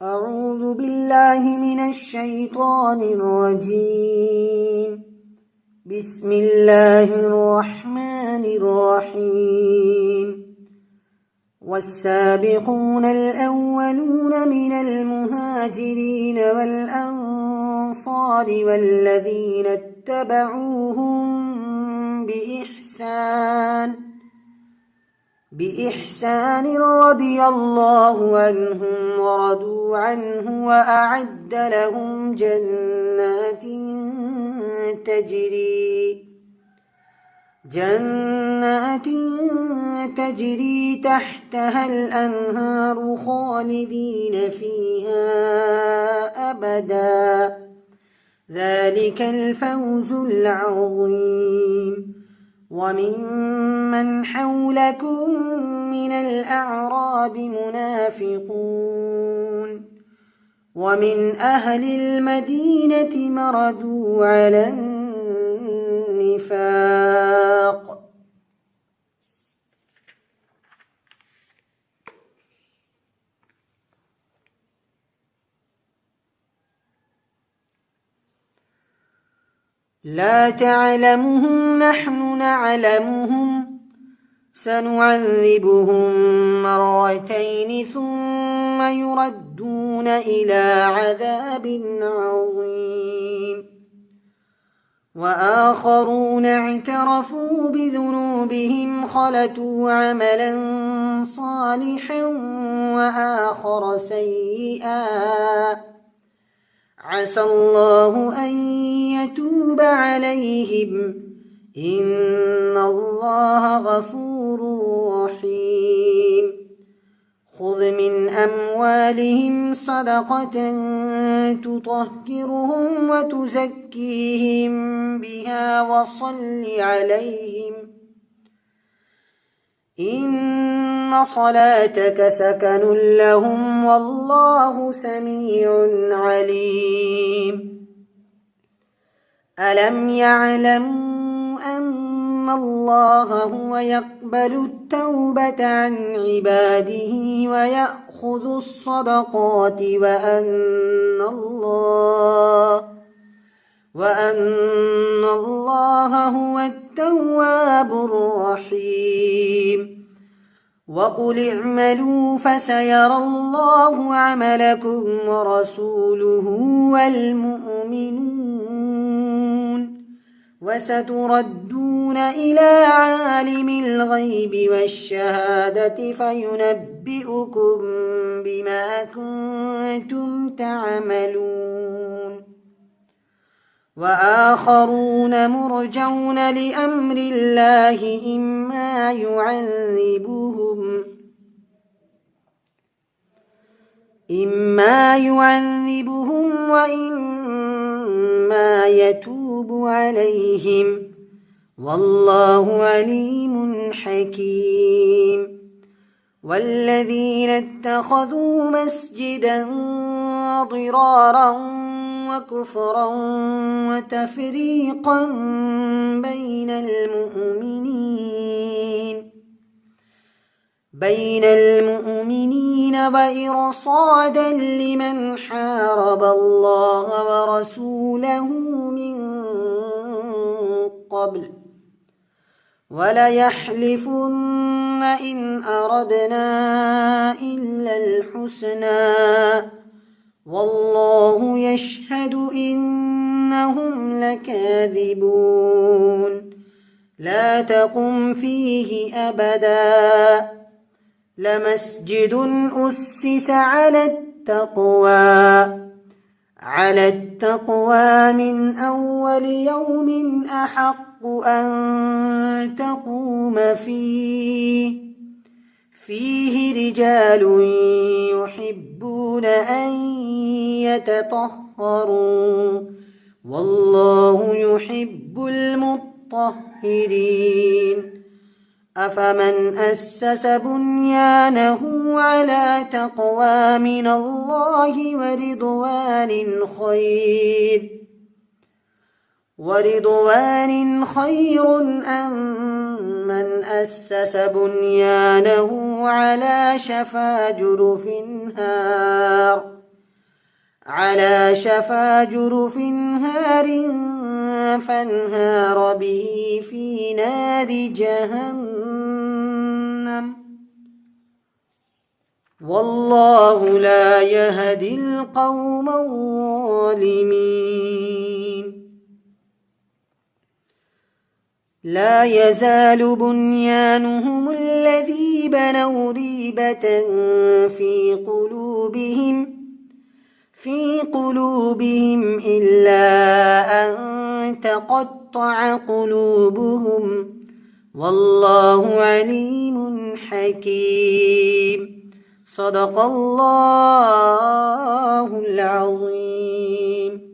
أعوذ بالله من الشيطان الرجيم. بسم الله الرحمن الرحيم. والسابقون الأولون من المهاجرين والأنصار والذين اتبعوهم بإحسان رضي الله عنهم ورضوا عنه وأعد لهم جنات تجري تحتها الأنهار خالدين فيها أبدا، ذلك الفوز العظيم. وممن حولكم من الأعراب منافقون ومن أهل المدينة مردوا على النفاق لا تعلمهم نحن نعلمهم سنعذبهم مرتين ثم يردون إلى عذاب عظيم. وآخرون اعترفوا بذنوبهم خلطوا عملا صالحا وآخر سيئا عسى الله أن يتوب عليهم إن الله غفور رحيم. خذ من أموالهم صدقة تطهرهم وتزكيهم بها وصل عليهم إن صلاتك سكن لهم والله سميع عليم. ألم يعلموا أن الله هو يقبل التوبة عن عباده ويأخذ الصدقات وأن الله هو التواب الرحيم. وقل اعملوا فسيرى الله عملكم ورسوله والمؤمنون وستردون إلى عالم الغيب والشهادة فينبئكم بما كنتم تعملون. وآخرون مرجون لأمر الله إما يعذبهم وإما يتوب عليهم والله عليم حكيم. والذين اتخذوا مسجدا ضرارا وكفرا وتفريقا بين المؤمنين وإرصادا لمن حارب الله ورسوله من قبل وليحلفن إن أردنا إلا الحسنى والله يشهد إنهم لكاذبون. لا تقم فيه أبدا لمسجد أسس على التقوى من أول يوم أحق أن تقوم فيه رجال يحبون أن يتطهروا والله يحب المطهرين. أفمن أسس بنيانه على تقوى من الله ورضوان خير أم من أسس بنيانه على شفا جرف هار على شفا جرف هار فانهار به في نار جهنم والله لا يهدي القوم الظالمين. لا يزال بنيانهم الذي بنوا ريبة في قلوبهم إلا أن تقطع قلوبهم والله عليم حكيم. صدق الله العظيم.